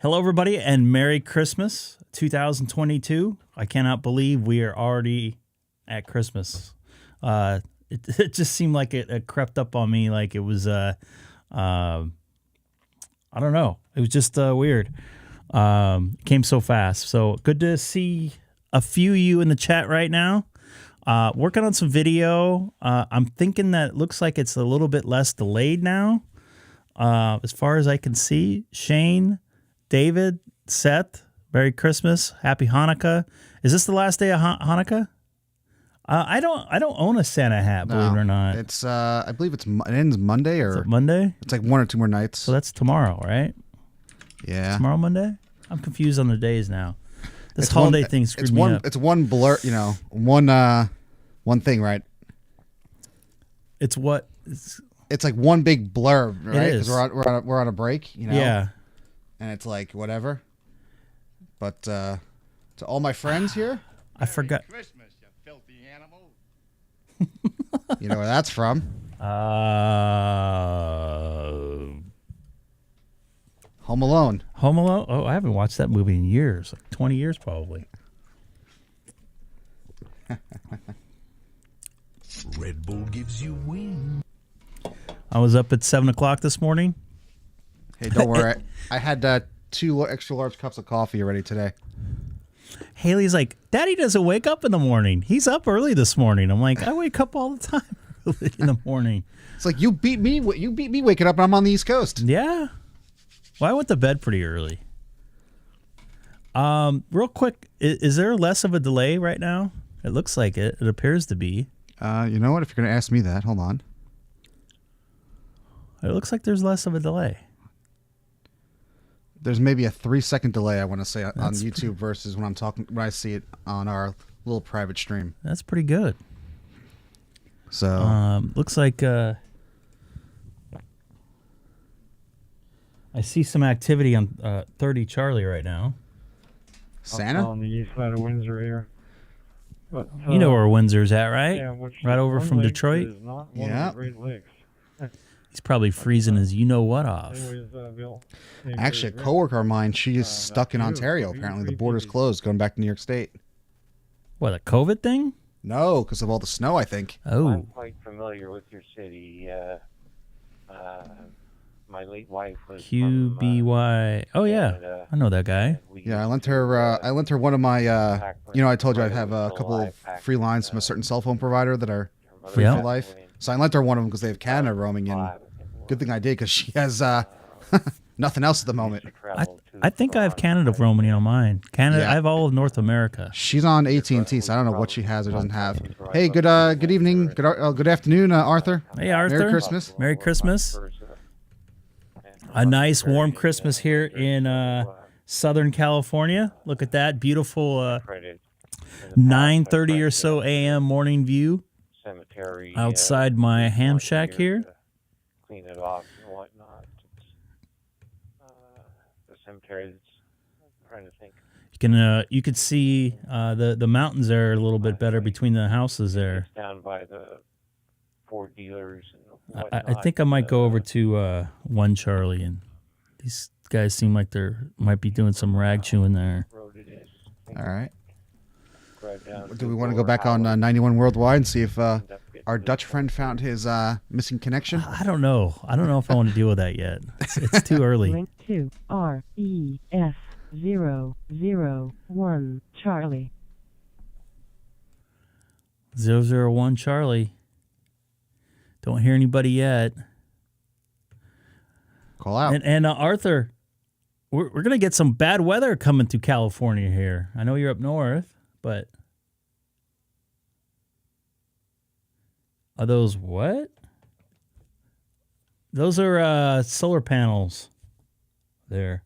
Hello, everybody, and Merry Christmas 2022. I cannot believe we are already at Christmas. It just seemed like it crept up on me like it was, I don't know. It was just weird. It came so fast. So good to see a few of you in the chat right now. Working on some video. I'm thinking that it looks like it's a little bit less delayed now. As far as I can see, Shane, David, Seth, Merry Christmas, Happy Hanukkah. Is this the last day of Hanukkah? I don't own a Santa hat, believe it or not. It's I believe it ends Monday or Is it Monday? It's like one or two more nights. So that's tomorrow, right? Yeah. Tomorrow Monday? I'm confused on the days now. This holiday thing screwed me up. It's one blur, one thing, right? It's what? It's like one big blurb, right? It is. Because we're on a break, Yeah. And it's like whatever. But to all my friends here, I forgot. Merry Christmas, you filthy animal. you know where that's from. Home Alone. Home Alone? Oh, I haven't watched that movie in years. Like 20 years probably. Red Bull gives you wings. I was up at 7 o'clock this morning. Hey, don't worry. I had 2 extra large cups of coffee already today. Haley's like, Daddy doesn't wake up in the morning. He's up early this morning. I'm like, I wake up all the time early in the morning. It's like you beat me waking up and I'm on the East Coast. Yeah. Well, I went to bed pretty early. Real quick, is there less of a delay right now? It looks like it. It appears to be. You know what? If you're going to ask me that, hold on. It looks like there's less of a delay. There's maybe a 3-second delay, I want to say, on YouTube versus when I see it on our little private stream. That's pretty good. So looks like I see some activity on 30 Charlie right now. Santa? On the east side of Windsor here. But, You know where Windsor's at, right? yeah, which Right over one from lake Detroit? is not one Yeah. of the Great Lakes. He's probably freezing his you-know-what off. Anyways, Bill. Hey, Actually, a Great coworker of mine, she is stuck in you. Ontario, You apparently. The three border's people. closed, going back to New York State. What, a COVID thing? No, because of all the snow, I think. Oh. I'm quite familiar with your city. My late wife was QBY. Oh, yeah. Canada. I know that guy. Yeah, I lent her one of my, I told you I have a couple of free lines from a certain cell phone provider that are free Yeah. for life. So I lent her one of them because they have Canada roaming, and good thing I did because she has nothing else at the moment. I think I have Canada roaming on mine. Canada. Yeah. I have all of North America. She's on AT&T, so I don't know what she has or doesn't have. Hey, good evening, good afternoon, Arthur. Hey, Arthur. Merry Christmas. Merry Christmas. A nice warm Christmas here in Southern California. Look at that beautiful 9:30 or so a.m. morning view cemetery outside my ham shack here. Clean it off and whatnot. The cemetery. I'm trying to think. You could see the mountains there a little bit better between the houses there. Down by the Ford dealers and I think I might go over to 1 Charlie, and these guys seem like they might be doing some rag chewing there. All right. Do we want to go back on 91 Worldwide and see if our Dutch friend found his missing connection? I don't know. I don't know if I want to deal with that yet. It's too early. Link to REF001 Charlie. 001 Charlie. Don't hear anybody yet. Call out. And Arthur, we're going to get some bad weather coming through California here. I know you're up north, but are those what? Those are solar panels there.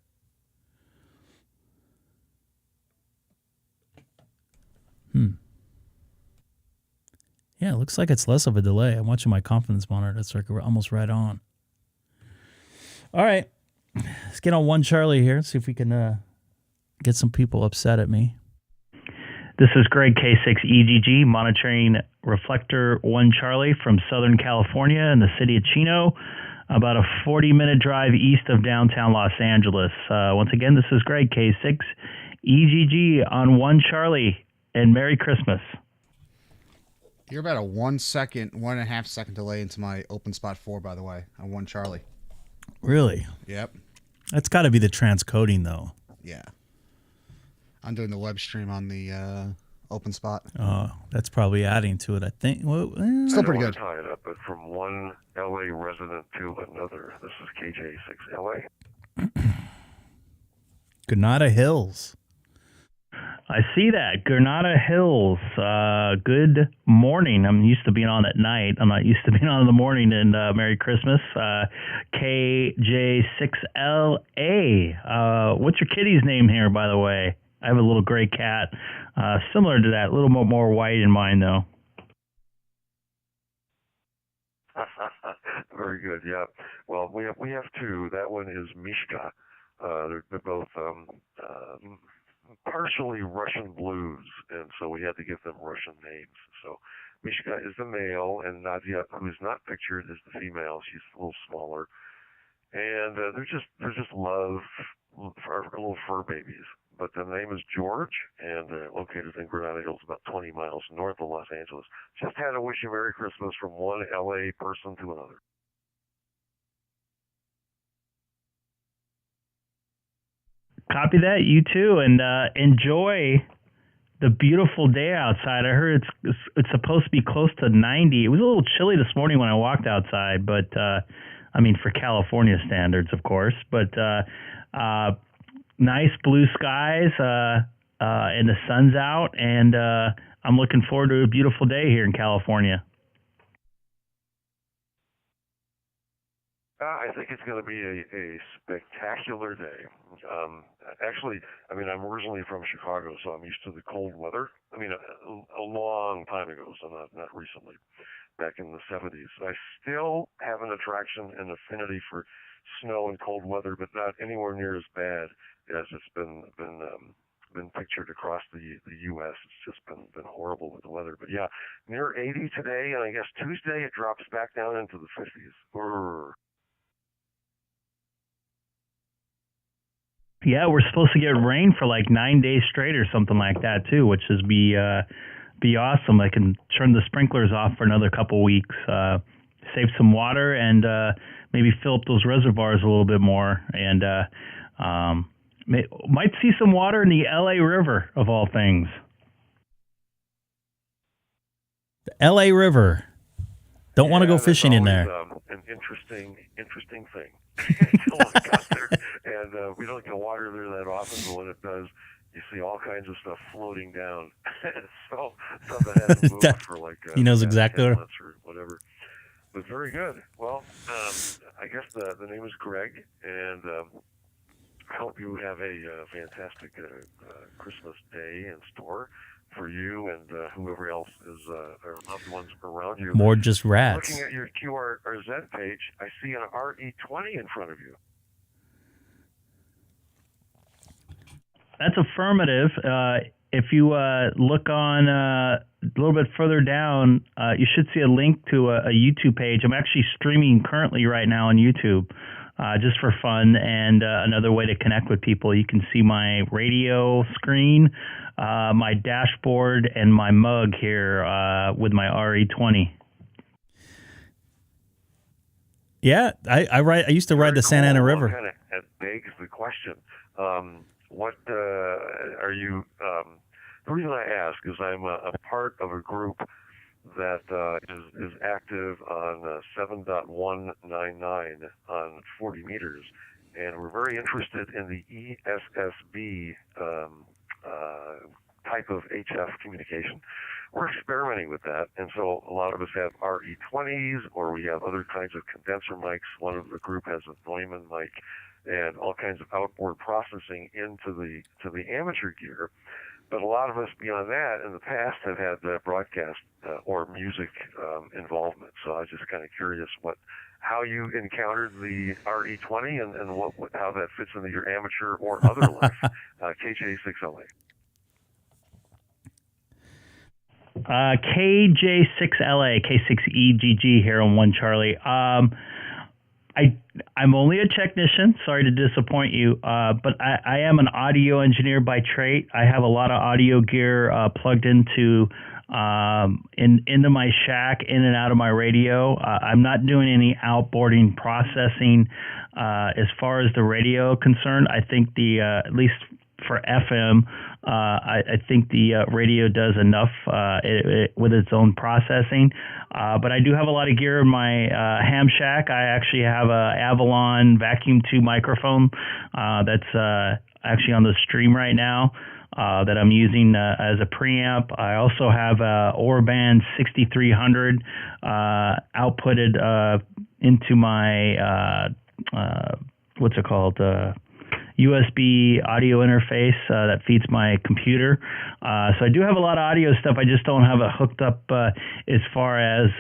Yeah, it looks like it's less of a delay. I'm watching my confidence monitor. It's like we're almost right on. All right. Let's get on 1 Charlie here. See if we can get some people upset at me. This is Greg K6EGG monitoring reflector 1 Charlie from Southern California in the city of Chino. about a 40-minute drive east of downtown Los Angeles. Once again, this is Greg, K6EGG on 1 Charlie, and Merry Christmas. You're about a 1.5 second delay into my open spot 4, by the way, on 1 Charlie. Really? Yep. That's got to be the transcoding, though. Yeah. I'm doing the web stream on the open spot. Oh, that's probably adding to it, I think. Well, Still pretty good. Tie it up, but from one LA resident to another. This is KJ6LA. Granada Hills. I see that. Granada Hills. Good morning. I'm used to being on at night. I'm not used to being on in the morning. And Merry Christmas. KJ6LA. What's your kitty's name here, by the way? I have a little gray cat. Similar to that. A little more white in mine, though. Very good, yeah. Well, we have two. That one is Mishka. They're both partially Russian blues, and so we had to give them Russian names. So Mishka is the male, and Nadia, who is not pictured, is the female. She's a little smaller, and they're just little fur babies. But the name is George, and located in Granada Hills, about 20 miles north of Los Angeles. Just had to wish you Merry Christmas from one LA person to another. Copy that, you too, and enjoy the beautiful day outside. I heard it's supposed to be close to 90. It was a little chilly this morning when I walked outside, but I mean for California standards, of course. But nice blue skies, and the sun's out, and I'm looking forward to a beautiful day here in California. I think it's going to be a spectacular day. Actually, I mean, I'm originally from Chicago, so I'm used to the cold weather. I mean, a long time ago, so not recently, back in the 70s. I still have an attraction and affinity for snow and cold weather, but not anywhere near as bad as it's been pictured across the U.S. It's just been horrible with the weather. But yeah, near 80 today, and I guess Tuesday it drops back down into the 50s. Brr. Yeah, we're supposed to get rain for like 9 days straight or something like that too, which is be awesome. I can turn the sprinklers off for another couple weeks, save some water, and maybe fill up those reservoirs a little bit more, and might see some water in the LA River of all things. The LA River. Don't want to go fishing in there. An interesting thing. Until I got there, and we don't get water there that often, but when it does, you see all kinds of stuff floating down. So something hasn't moved for like he knows exactly 10 months or whatever. But very good. Well, I guess the name is Greg, and I hope you have a fantastic Christmas day in store for you and whoever else is or loved ones around you. More just rats. Looking at your QRZ page, I see an RE20 in front of you. That's affirmative. If you look on a little bit further down, you should see a link to a YouTube page. I'm actually streaming currently right now on YouTube. Just for fun and another way to connect with people. You can see my radio screen, my dashboard, and my mug here with my RE20. Yeah, I used to ride the Santa Ana River. Kind of begs the question. What are you? The reason I ask is I'm a part of a group that is active on 7.199 on 40 meters, and we're very interested in the ESSB type of HF communication. We're experimenting with that, and so a lot of us have RE20s, or we have other kinds of condenser mics. One of the group has a Neumann mic, and all kinds of outboard processing into the amateur gear. But a lot of us beyond that in the past have had broadcast or music involvement. So I was just kind of curious how you encountered the RE20 and how that fits into your amateur or other life. KJ6LA. KJ6LA, K6EGG here on 1 Charlie. I'm only a technician. Sorry to disappoint you, but I am an audio engineer by trade. I have a lot of audio gear plugged into my shack, in and out of my radio. I'm not doing any outboarding processing as far as the radio concerned. I think at least for FM, I think the radio does enough with its own processing. But I do have a lot of gear in my ham shack. I actually have a Avalon vacuum tube microphone that's actually on the stream right now that I'm using as a preamp. I also have a Orban 6300 outputted into my what's it called? USB audio interface that feeds my computer. So I do have a lot of audio stuff. I just don't have it hooked up as far as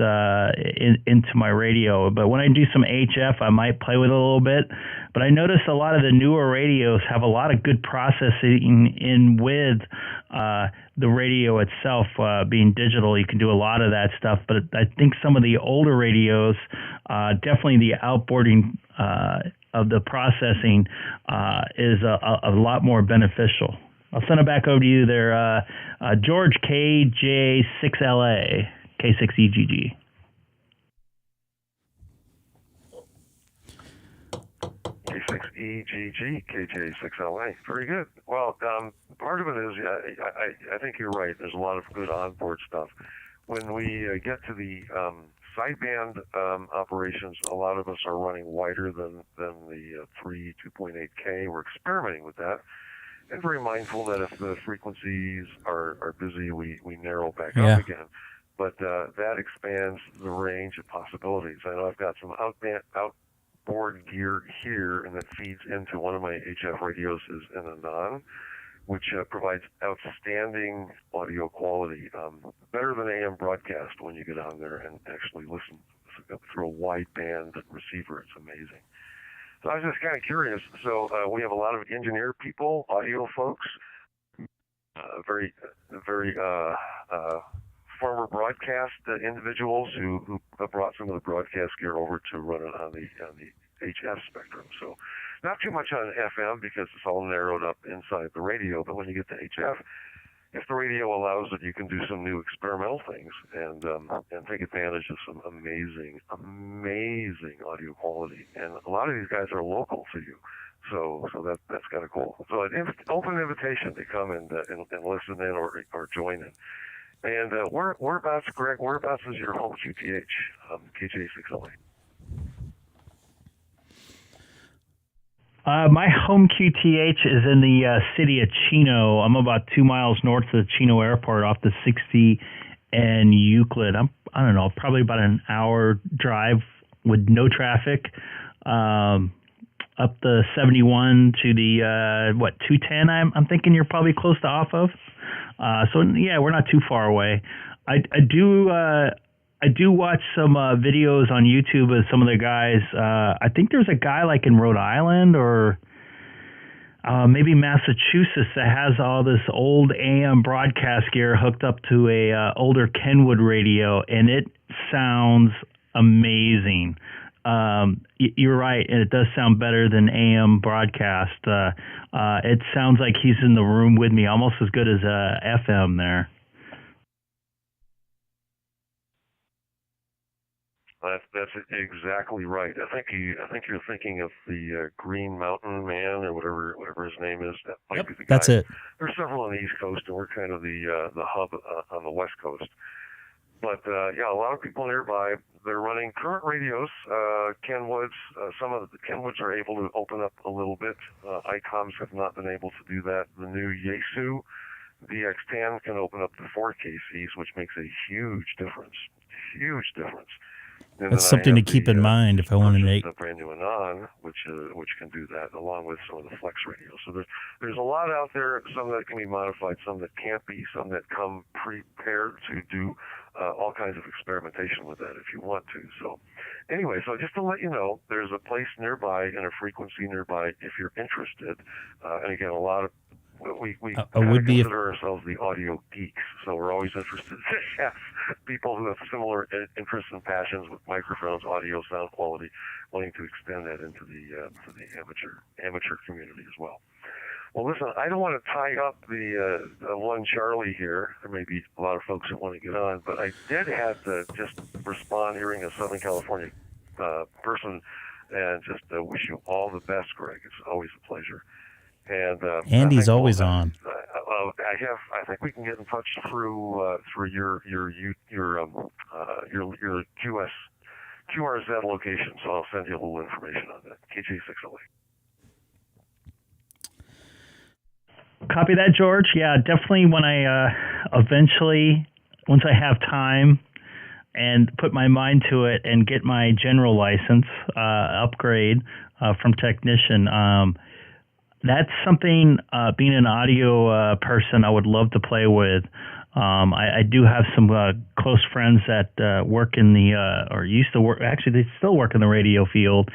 into my radio. But when I do some HF, I might play with it a little bit. But I noticed a lot of the newer radios have a lot of good processing in with the radio itself being digital. You can do a lot of that stuff. But I think some of the older radios, definitely the outboarding of the processing is a lot more beneficial. I'll send it back over to you there, George KJ6LA, K6EGG. K6EGG, KJ6LA. Very good. Well, part of it is, I think you're right. There's a lot of good onboard stuff. When we get to the sideband operations, a lot of us are running wider than the 2.8K. We're experimenting with that, and very mindful that if the frequencies are busy, we narrow back up again. But that expands the range of possibilities. I know I've got some outboard gear here, and that feeds into one of my HF radios is in a non, which provides outstanding audio quality, better than AM broadcast when you get on there and actually listen through a wideband receiver. It's amazing. So I was just kind of curious. So we have a lot of engineer people, audio folks, very former broadcast individuals who brought some of the broadcast gear over to run it on the HF spectrum. So not too much on FM because it's all narrowed up inside the radio, but when you get to HF, if the radio allows it, you can do some new experimental things and take advantage of some amazing audio quality. And a lot of these guys are local to you, so that's kind of cool. So an open invitation to come and listen in or join in. And whereabouts, Greg? Whereabouts is your home QTH, KJ6LA? My home QTH is in the city of Chino. I'm about 2 miles north of the Chino Airport off the 60 and Euclid. I don't know, probably about an hour drive with no traffic up the 71 to the, 210 I'm thinking you're probably close to off of. So, yeah, we're not too far away. I do watch some videos on YouTube of some of the guys. I think there's a guy like in Rhode Island or maybe Massachusetts that has all this old AM broadcast gear hooked up to a older Kenwood radio, and it sounds amazing. You're right, and it does sound better than AM broadcast. It sounds like he's in the room with me, almost as good as FM there. That's exactly right. I think you're thinking of the Green Mountain Man or whatever his name is. That might be the guy. That's it. There's several on the East Coast, and we're kind of the hub on the West Coast. But yeah, a lot of people nearby. They're running current radios, Kenwoods. Some of the Kenwoods are able to open up a little bit. Icoms have not been able to do that. The new Yaesu DX10 can open up to 4KCs, which makes a huge difference. Huge difference. And that's something to keep in mind if I want to make a brand new Anon, which can do that, along with some of the Flex radios. So there's a lot out there. Some that can be modified, some that can't be, some that come prepared to do all kinds of experimentation with that if you want to. So anyway, so just to let you know, there's a place nearby and a frequency nearby if you're interested. And again, a lot of we consider ourselves the audio geeks, so we're always interested. Yes, people who have similar interests and passions with microphones, audio, sound quality, wanting to extend that into the to the amateur community as well. Well, listen, I don't want to tie up the one Charlie here. There may be a lot of folks that want to get on, but I did have to just respond hearing a Southern California person and just wish you all the best, Greg. It's always a pleasure. And Andy's always on. I think we can get in touch through your QRZ location. So I'll send you a little information on that. KJ608. Copy that, George. Yeah, definitely when I once I have time and put my mind to it and get my general license upgrade from technician, that's something, being an audio person, I would love to play with. I do have some close friends that work in the, or used to work, actually they still work in the radio field,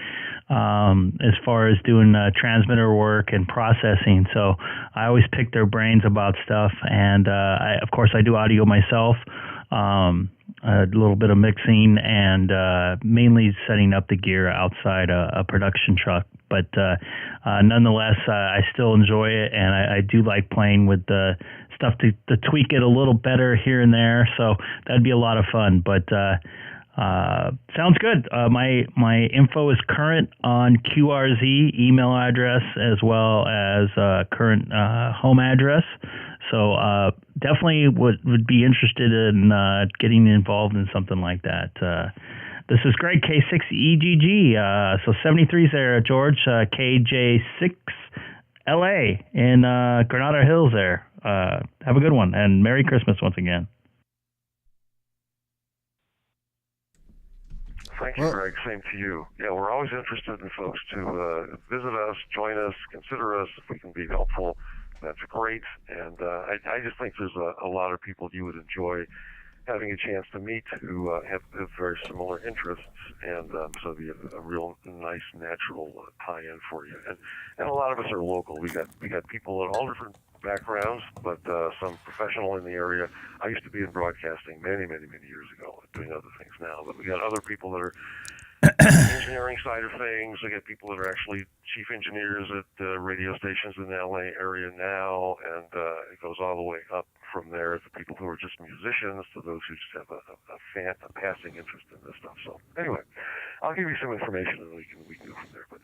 as far as doing transmitter work and processing. So I always pick their brains about stuff. And of course, I do audio myself, a little bit of mixing, and mainly setting up the gear outside a production truck. But nonetheless, I still enjoy it, and I do like playing with the stuff to tweak it a little better here and there. So that'd be a lot of fun. But sounds good. My info is current on QRZ email address as well as current home address. So definitely would be interested in getting involved in something like that. This is Greg, K6EGG. So 73's there, George. KJ6LA in Granada Hills there. Have a good one, and Merry Christmas once again. Thank you, Greg. Same to you. Yeah, we're always interested in folks to visit us, join us, consider us if we can be helpful. That's great. And I just think there's a lot of people you would enjoy having a chance to meet who have very similar interests, and so it'd be a real nice, natural tie-in for you. And a lot of us are local. We got people in all different backgrounds, but some professional in the area. I used to be in broadcasting many years ago, doing other things now. But we got other people that are engineering side of things. We got people that are actually chief engineers at radio stations in the LA area now, and it goes all the way up from there to people who are just musicians to those who just have a passing interest in this stuff. So anyway, I'll give you some information and we can go from there. But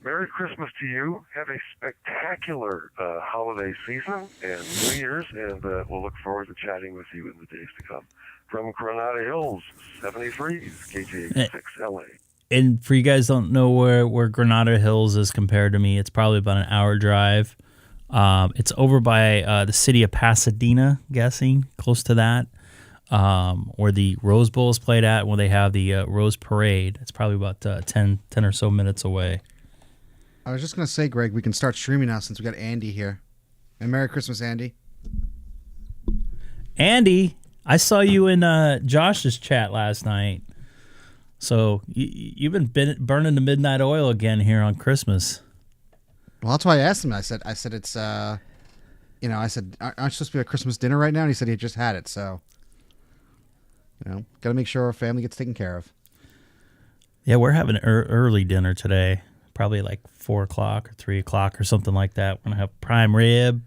Merry Christmas to you. Have a spectacular holiday season and New Year's, and we'll look forward to chatting with you in the days to come. From Granada Hills, 73, KJ6LA. And for you guys don't know where Granada Hills is compared to me, it's probably about an hour drive. It's over by the city of Pasadena, guessing, close to that, where the Rose Bowl is played at, where they have the Rose Parade. It's probably about 10 or so minutes away. I was just going to say, Greg, we can start streaming now since we got Andy here. And Merry Christmas, Andy. Andy, I saw you in Josh's chat last night. So you've been burning the midnight oil again here on Christmas. Well, that's why I asked him. I said it's, I said, aren't you supposed to be at Christmas dinner right now? And he said he just had it. So, got to make sure our family gets taken care of. Yeah, we're having an early dinner today. Probably like 4 o'clock or 3 o'clock or something like that. We're going to have prime rib.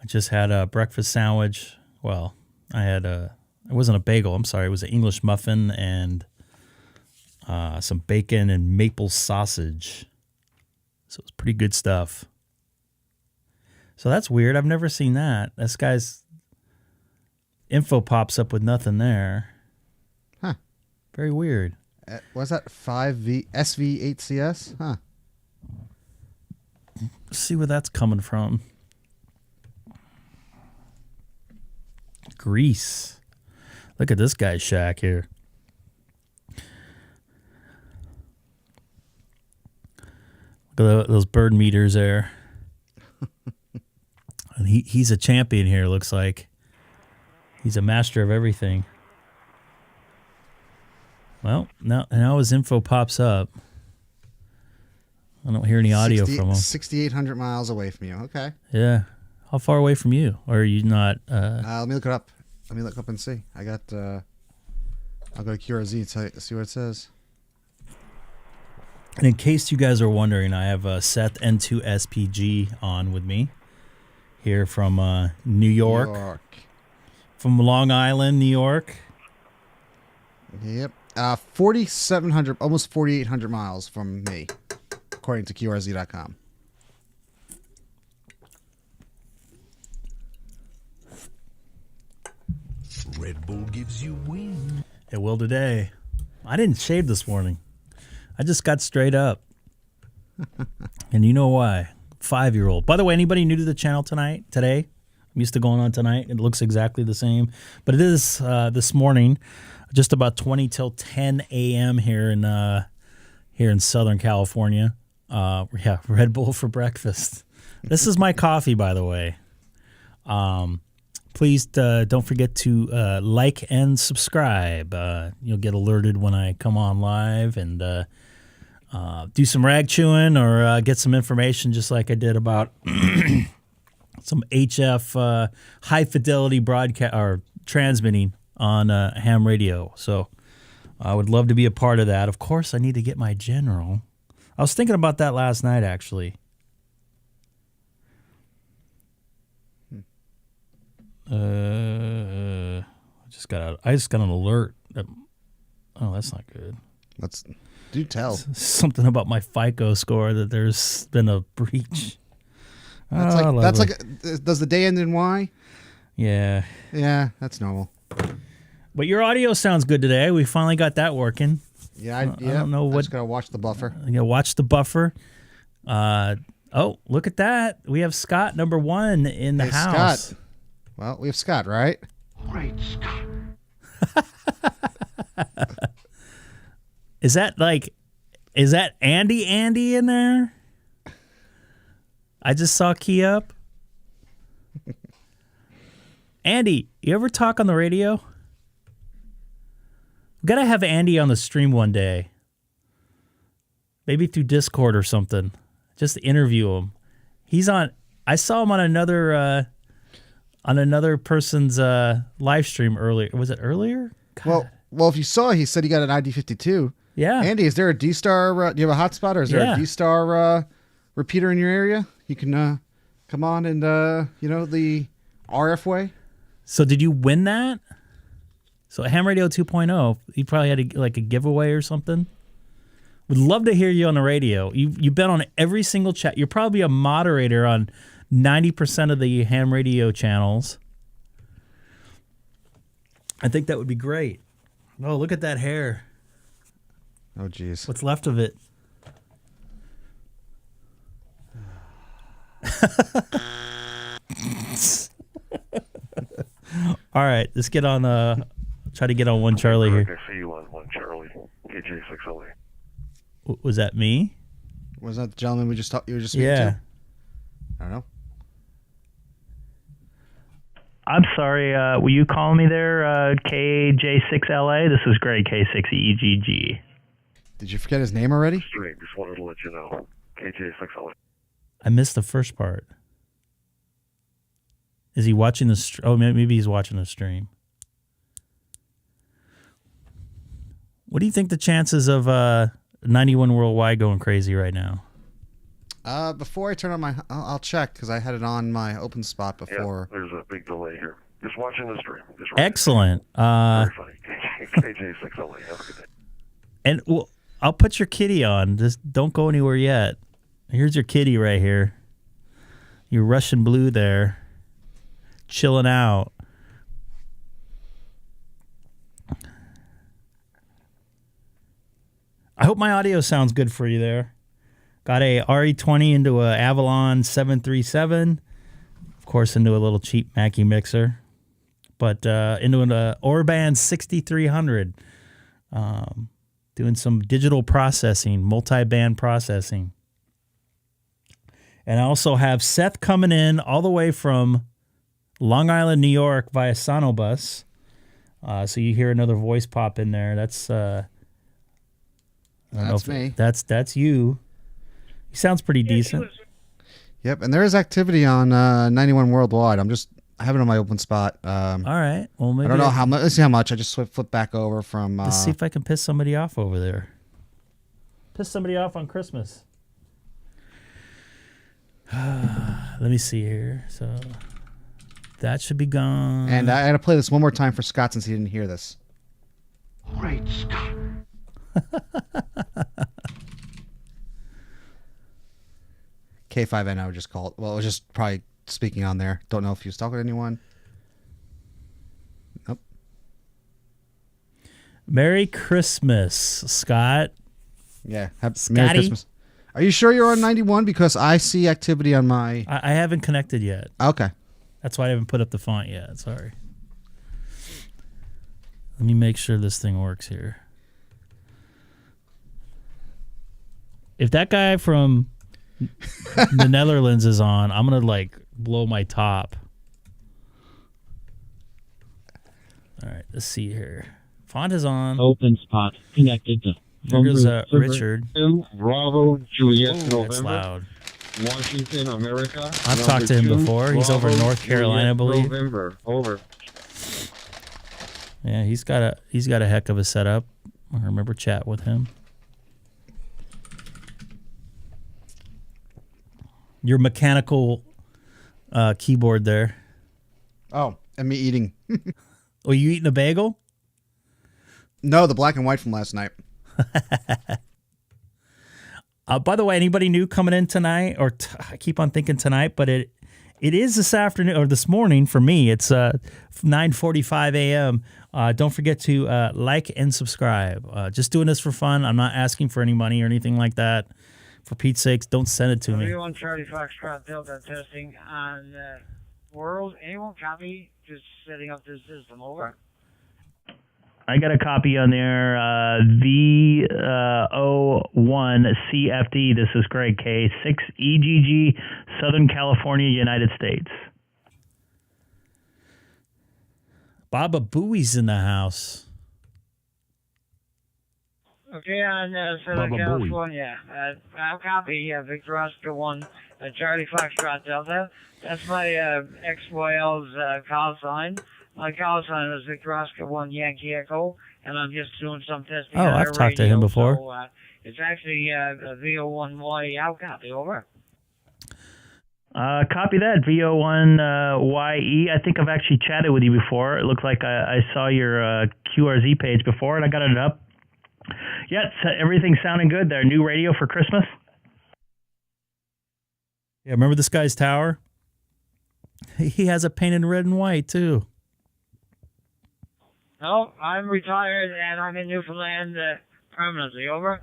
I just had a breakfast sandwich. Well, it wasn't a bagel. I'm sorry. It was an English muffin and some bacon and maple sausage. So it was pretty good stuff. So that's weird. I've never seen that. This guy's info pops up with nothing there. Huh. Very weird. Was that 5SV8CS? Huh. Let's see where that's coming from. Greece. Look at this guy's shack here. Look at those bird meters there. And he's a champion here, looks like. He's a master of everything. Well, now his info pops up. I don't hear any audio from him. 6,800 miles away from you. Okay. Yeah. How far away from you? Or are you not? Let me look it up. Let me look up and see. I got. I'll go to QRZ and see what it says. And in case you guys are wondering, I have Seth N2 SPG on with me here from New York. From Long Island, New York. Yep. 4,700, almost 4,800 miles from me, according to QRZ.com. Red Bull gives you wind. It will today. I didn't shave this morning. I just got straight up. And you know why? 5-year-old. By the way, anybody new to the channel today? I'm used to going on tonight. It looks exactly the same. But it is this morning, just about 20 till 10 a.m. here in Southern California. Yeah, Red Bull for breakfast. This is my coffee, by the way. Please don't forget to like and subscribe. You'll get alerted when I come on live and do some rag chewing or get some information just like I did about some HF high fidelity broadcast or transmitting on ham radio. So I would love to be a part of that. Of course, I need to get my general. I was thinking about that last night, actually. I just got an alert. Oh, that's not good. Do tell. Something about my FICO score that there's been a breach. Does the day end in Y? Yeah. Yeah, that's normal. But your audio sounds good today. We finally got that working. Yeah, I don't know I just gotta watch the buffer. Watch the buffer. Oh, look at that. We have Scott number 1 in the house. Scott. Well, we have Scott, right? Great Scott. Is that Andy in there? I just saw key up. Andy, you ever talk on the radio? We gotta have Andy on the stream one day. Maybe through Discord or something. Just to interview him. He's on. I saw him on another person's live stream earlier. Was it earlier? God. Well, if you saw, he said he got an ID52. Yeah. Andy, is there a DStar? Do you have a hotspot, or is there a DStar repeater in your area? You can come on and the RF way. So did you win that? So Ham Radio 2.0, you probably had a giveaway or something. Would love to hear you on the radio. You've been on every single chat. You're probably a moderator on 90% of the ham radio channels. I think that would be great. Oh, look at that hair. Oh, geez. What's left of it? All right, let's get on. Try to get on one Charlie here. I see you on one Charlie. KJ6LA. Was that me? Was that the gentleman you were just speaking to? I don't know. I'm sorry. Will you call me there, KJ6LA? This is Greg, K6EGG. Did you forget his name already? Stream. Just wanted to let you know. KJ6LA. I missed the first part. Is he watching the Oh, maybe he's watching the stream. What do you think the chances of 91 Worldwide going crazy right now? Before I turn on I'll check because I had it on my open spot before. Yeah, there's a big delay here. Just watching the stream. Excellent. Very funny. KJ6LA. Have a good day. And I'll put your kitty on. Just don't go anywhere yet. Here's your kitty right here. Your Russian blue there. Chilling out. I hope my audio sounds good for you there. Got a RE20 into a Avalon 737. Of course, into a little cheap Mackie mixer. But into an Orban 6300. Doing some digital processing, multi-band processing. And I also have Seth coming in all the way from Long Island, New York via Sonobus. So you hear another voice pop in there. That's me. That's you. He sounds pretty decent. Yep, and there is activity on 91 Worldwide. I have it on my open spot. All right. Well, maybe I don't know how much. Let's see how much. I just flip back over from. Let's see if I can piss somebody off over there. Piss somebody off on Christmas. Let me see here. So that should be gone. And I got to play this one more time for Scott since he didn't hear this. Great Scott. K5NO just called. Well, it was just probably speaking on there. Don't know if he was talking to anyone. Nope. Merry Christmas, Scott. Yeah. Merry Scotty? Christmas. Are you sure you're on 91? Because I see activity on my. I haven't connected yet. Okay. That's why I haven't put up the font yet. Sorry. Let me make sure this thing works here. If that guy from the Netherlands is on, I'm going to like blow my top. All right, let's see here. Font is on. Open spot connected to. There goes Richard. Bravo, Juliet, Ooh, November. that's loud. Washington, America. I've talked to him before. He's over in North Carolina, I believe. November, over. Yeah, he's got a heck of a setup. I remember chat with him. Your mechanical keyboard there. Oh, and me eating. Oh, you eating a bagel? No, the black and white from last night. By the way, anybody new coming in tonight? Or I keep on thinking tonight, but it is this afternoon or this morning for me. It's 9:45 a.m. Don't forget to like and subscribe. Just doing this for fun. I'm not asking for any money or anything like that. For Pete's sakes, don't send it to me. Everyone, Charlie Foxtrot Delta testing on World. Anyone copy? Just setting up this system. Over. I got a copy on there. V01CFD. This is Greg K6EGG, Southern California, United States. Baba Booey's in the house. Okay, on Southern California. I'll copy Victor Oscar 1, Charlie Foxtrot Delta. That's my XYL's call sign. My call sign is Victor Oscar 1 Yankee Echo, and I'm just doing some testing. Oh, I've talked to him before. So, it's actually a VO1Y. I'll copy. Over. Copy that, VO1YE. I think I've actually chatted with you before. It looked like I saw your QRZ page before, and I got it up. Yeah, everything's sounding good there. New radio for Christmas? Yeah, remember this guy's tower? He has it painted red and white, too. No, I'm retired, and I'm in Newfoundland permanently. Over.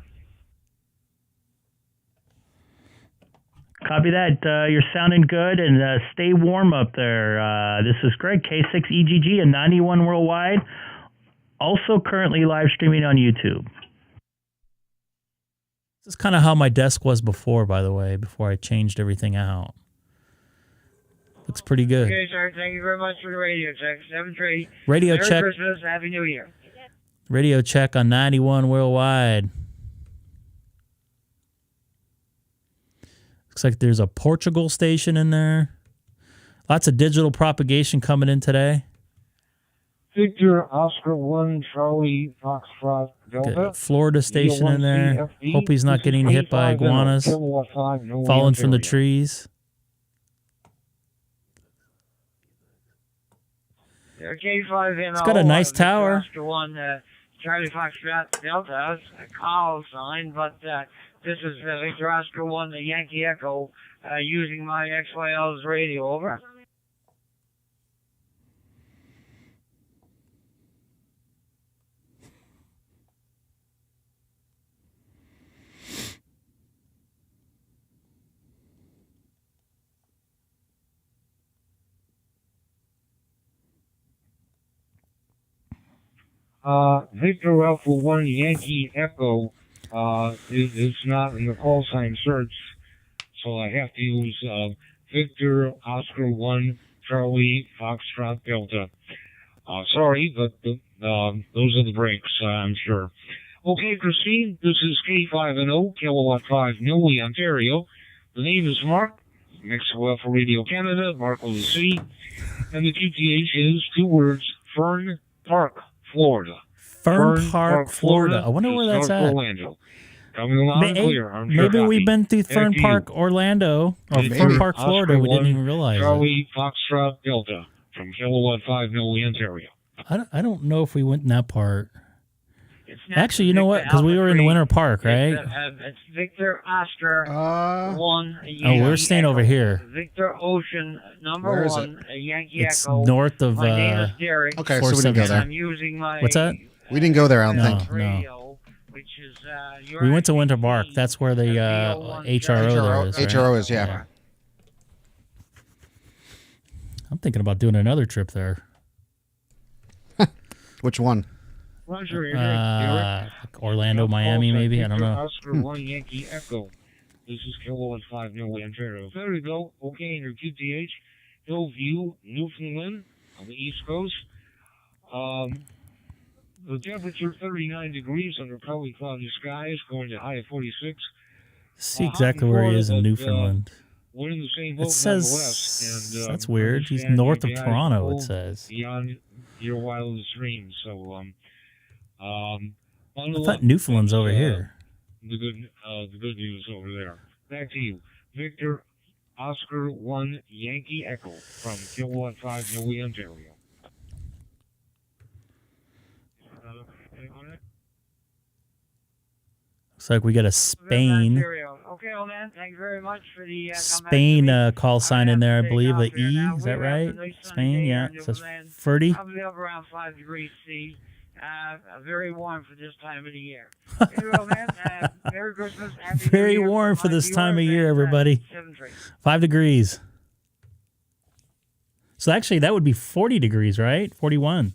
Copy that. You're sounding good, and stay warm up there. This is Greg, K6EGG, and 91 worldwide. Also currently live streaming on YouTube. This is kind of how my desk was before, by the way, before I changed everything out. Looks pretty good. Okay, sir. Thank you very much for the radio check. 7-3. Radio Merry check. Christmas. Happy New Year. Radio check on 91 worldwide. Looks like there's a Portugal station in there. Lots of digital propagation coming in today. Victor Oscar 1 Charlie Foxtrot Delta. Got a Florida station in there. Hope he's not getting hit by iguanas falling from the trees. K5NO. It's got a nice tower. Oscar 1 Charlie Foxtrot Delta. A call sign, but this is Victor Oscar 1 the Yankee Echo using my XYL's radio. Over. Victor Alpha 1 Yankee Echo is not in the call sign search, so I have to use Victor Oscar 1 Charlie Foxtrot Delta. Sorry, but those are the breaks, I'm sure. Okay, Christine, this is K5NO, Kilowatt 5, Newey, Ontario. The name is Mark. Mexico Alpha Radio Canada, Marco the City, and the QTH is 2 words, Fern Park, Florida. Fern Park, Florida. I wonder where that's at. Orlando. Coming loud and clear. Maybe we've been through Fern Park, Orlando, or Fern Park, Florida. We didn't even realize Charlie Foxtrot Delta from Kilowatt 5 Millie, Ontario. I don't know if we went in that part. Actually, you know what? Because we were in Winter Park, right? It's Victor Oscar 1. Oh, we're staying over here. Victor Ocean number 1. Yankee It's Echo. north of. My name is Derek. Okay, so we didn't go there. I'm using my What's that? We didn't go there, I don't think. radio, which is We went to Winter Park. That's where the HRO there is. Right? HRO is, yeah. I'm thinking about doing another trip there. Which one? Orlando, Miami, maybe. I don't know. Oscar 1 Yankee Echo. This is Kilowatt 5 Millie, Ontario. There we go. Okay, in your QTH, Hillview, Newfoundland, on the East Coast. The temperature 39 degrees under partly cloudy skies, going to high of 46. See exactly where he is in Newfoundland. We're in the same boat It says and, that's weird. He's north of Toronto. It says. Beyond your wildest dreams. So, I thought Newfoundland's over here. The good news over there. Back to you, Victor Oscar 1 Yankee Echo from Kilowatt 5 Millie, Ontario. Looks like we got a Spain. Okay, well, man, thank you very much for the Spain call sign in there, I believe. The E, is that right? Spain, yeah. It says Ferdy. Probably up around 5 degrees C. Very warm for this time of the year. Okay, well, man, Merry Christmas. Happy Very New Year warm for this time of year, everybody. 5 degrees. So actually, that would be 40 degrees, right? 41.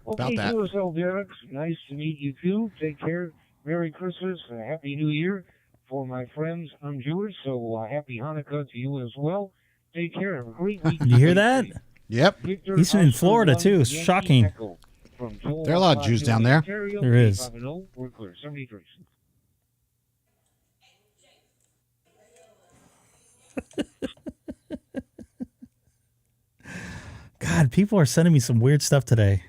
Okay, to yourself, Derek. Nice to meet you, too. Take care. Merry Christmas and a Happy New Year. For my friends, I'm Jewish, so Happy Hanukkah to you as well. Take care. Have a great week. You hear that? Yep. He's in Florida, too. It's shocking. There are a lot of Jews down there. There is. We're clear. 73. God, people are sending me some weird stuff today.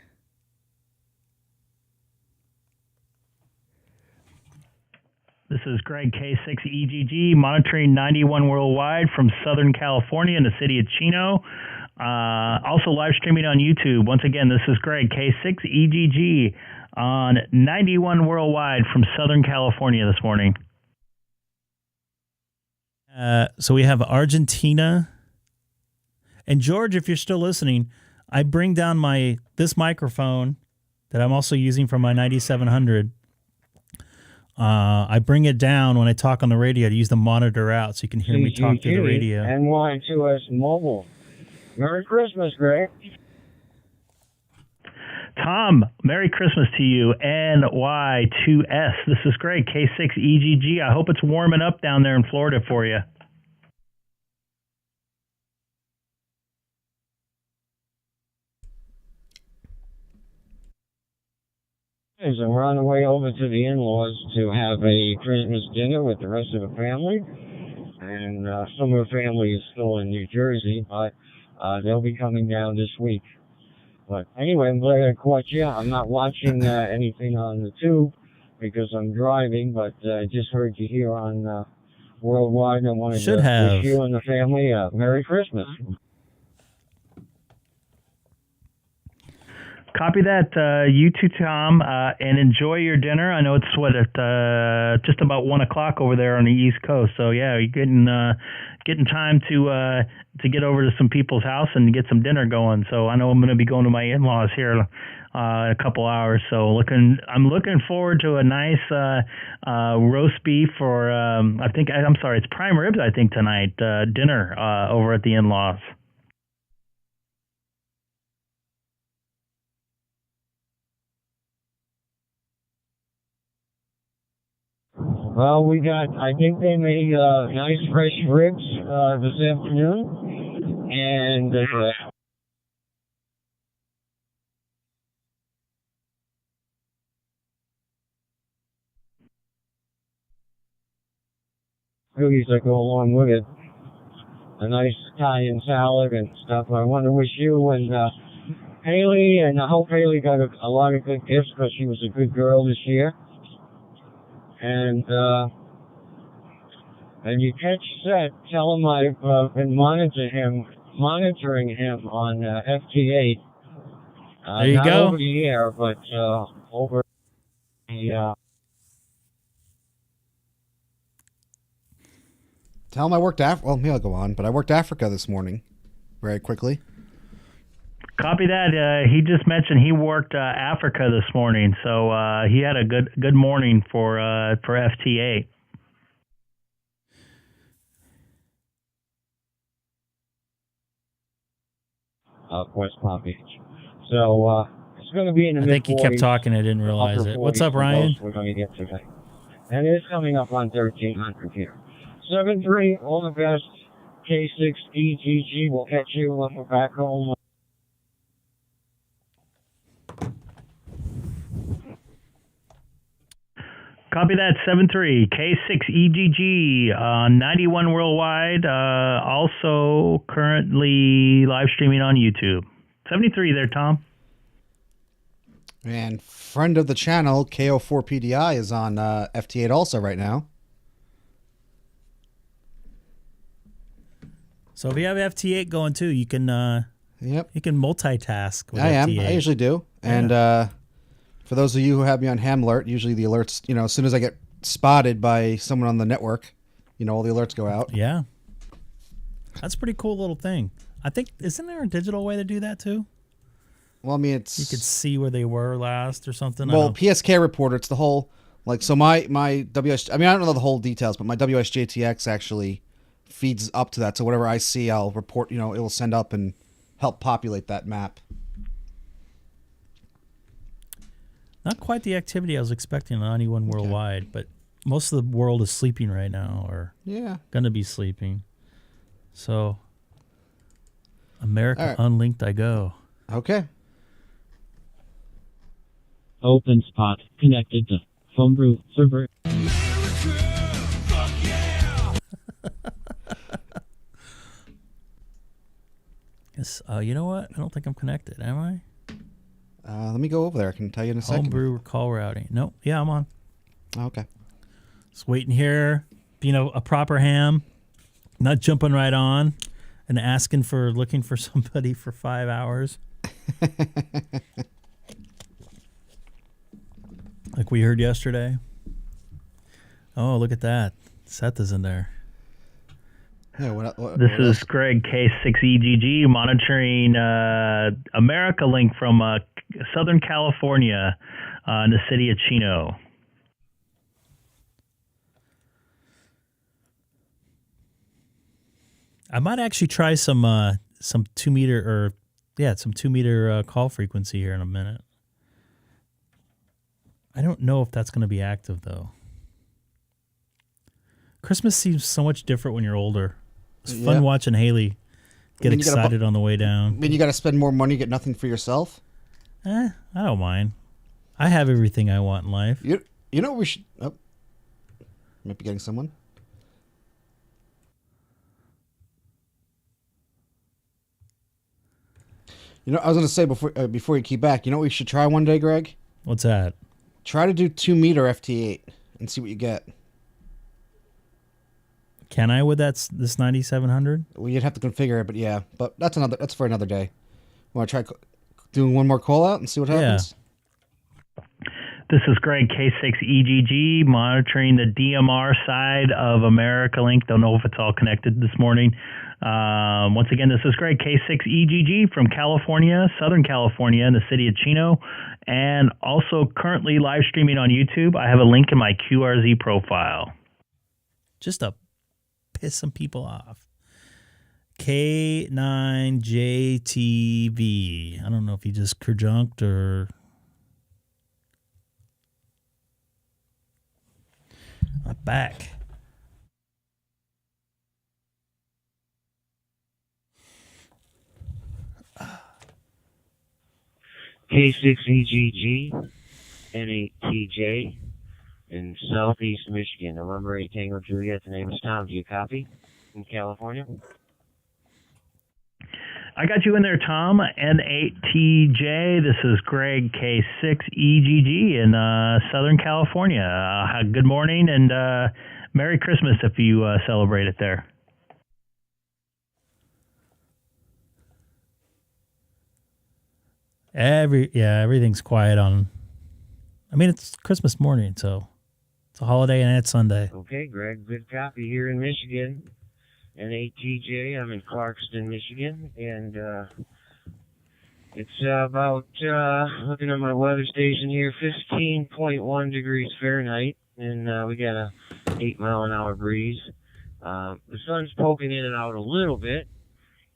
This is Greg, K6EGG, monitoring 91 worldwide from Southern California in the city of Chino. Also live streaming on YouTube. Once again, this is Greg, K6EGG, on 91 worldwide from Southern California this morning. So we have Argentina. And George, if you're still listening, I bring down this microphone that I'm also using from my 9700. I bring it down when I talk on the radio to use the monitor out so you can hear me talk through the radio. NY2S Mobile. Merry Christmas, Greg. Tom, Merry Christmas to you, NY2S. This is Greg, K6EGG. I hope it's warming up down there in Florida for you. So we're on the way over to the in-laws to have a Christmas dinner with the rest of the family. And some of the family is still in New Jersey, but they'll be coming down this week. But anyway, I'm glad I caught you. I'm not watching anything on the tube because I'm driving, but I just heard you here on Worldwide. I wanted to wish you and the family a Merry Christmas. Copy that, you too, Tom, and enjoy your dinner. I know it's at just about 1 o'clock over there on the East Coast. So yeah, you're getting time to get over to some people's house and get some dinner going. So I know I'm going to be going to my in-laws here in a couple hours. So I'm looking forward to a nice roast beef or it's prime ribs. I think tonight dinner over at the in-laws. Well, I think they made nice fresh ribs this afternoon. And cookies that go along with it. a nice Italian salad and stuff. I want to wish you and Haley, and I hope Haley got a lot of good gifts because she was a good girl this year. And you catch Seth, tell him I've been monitoring him on FT8. There you not go. over the air, but over the. Tell him I worked well, maybe I'll go on, but I worked Africa this morning, very quickly. Copy that. He just mentioned he worked Africa this morning, so he had a good morning for FT8. West Palm Beach. So it's going to be in the I think he kept talking. I didn't realize it. What's up, Ryan? We're going to get today, and it's coming up on 1300 here. 7-3. All the best. K6EGG. We'll catch you when we're back home. Copy that, 7-3. K6EGG, 91 worldwide, also currently live streaming on YouTube. 73 there, Tom. And friend of the channel, KO4PDI, is on FT8 also right now. So if you have FT8 going too, you can you can multitask with I FT8. I usually do. And for those of you who have me on ham alert, usually the alerts, as soon as I get spotted by someone on the network, all the alerts go out. Yeah. That's a pretty cool little thing. I think, isn't there a digital way to do that too? Well, I mean, You could see where they were last or something. Well, PSK reporter, it's the whole, so my WS, I don't know the whole details, but my WSJTX actually feeds up to that. So whatever I see, I'll report, it will send up and help populate that map. Not quite the activity I was expecting on anyone worldwide, but most of the world is sleeping right now, or going to be sleeping. So, America Unlinked I go. Okay. Open spot connected to homebrew server. Yes, you know what? I don't think I'm connected, am I? Let me go over there. I can tell you in a second. Homebrew call routing. Nope. Yeah, I'm on. Okay. Just waiting here, being a proper ham, not jumping right on and looking for somebody for 5 hours. Like we heard yesterday. Oh, look at that. Seth is in there. Yeah, This is Greg, K6EGG, monitoring America Link from Southern California in the city of Chino. I might actually try some 2 meter some 2 meter call frequency here in a minute. I don't know if that's going to be active though. Christmas seems so much different when you're older. It's fun watching Haley get excited on the way down. I mean, you got to spend more money, get nothing for yourself? I don't mind. I have everything I want in life. You know what we should... Oh, might be getting someone. I was going to say before you keep back, you know what we should try one day, Greg? What's that? Try to do 2 meter FT8 and see what you get. Can I with this 9700? Well, you'd have to configure it, but yeah. But that's for another day. Want to try doing one more call out and see what happens? This is Greg, K6EGG, monitoring the DMR side of America Link. Don't know if it's all connected this morning. Once again, this is Greg, K6EGG from California, Southern California, in the city of Chino, and also currently live streaming on YouTube. I have a link in my QRZ profile. Just to piss some people off. K9JTV. I don't know if he just conjunced or... I'm back. K6EGG, N8TJ, in Southeast Michigan. November 8 Tango Juliet, the name is Tom. Do you copy? In California? I got you in there, Tom. N8TJ. This is Greg K6EGG in Southern California. Good morning and Merry Christmas if you celebrate it there. Everything's quiet on. I mean, it's Christmas morning, so it's a holiday and it's Sunday. Okay, Greg, good copy here in Michigan. N8TJ, I'm in Clarkston, Michigan, and it's about, looking at my weather station here, 15.1 degrees Fahrenheit, and we got a 8-mile-an-hour breeze. The sun's poking in and out a little bit,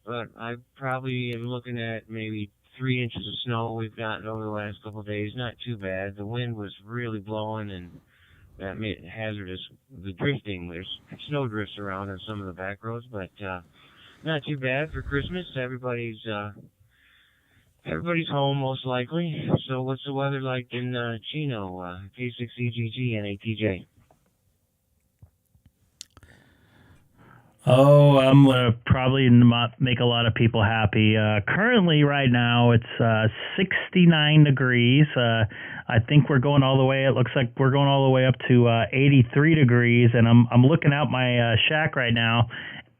but I probably am looking at maybe 3 inches of snow we've gotten over the last couple of days. Not too bad. The wind was really blowing, and that made it hazardous. The drifting, there's snow drifts around on some of the back roads, but not too bad for Christmas. Everybody's home most likely. So what's the weather like in Chino? K6EGG and ATJ. Oh, I'm going to probably not make a lot of people happy. Currently, right now, it's 69 degrees. I think we're going all the way, it looks like we're going all the way up to 83 degrees, and I'm looking out my shack right now,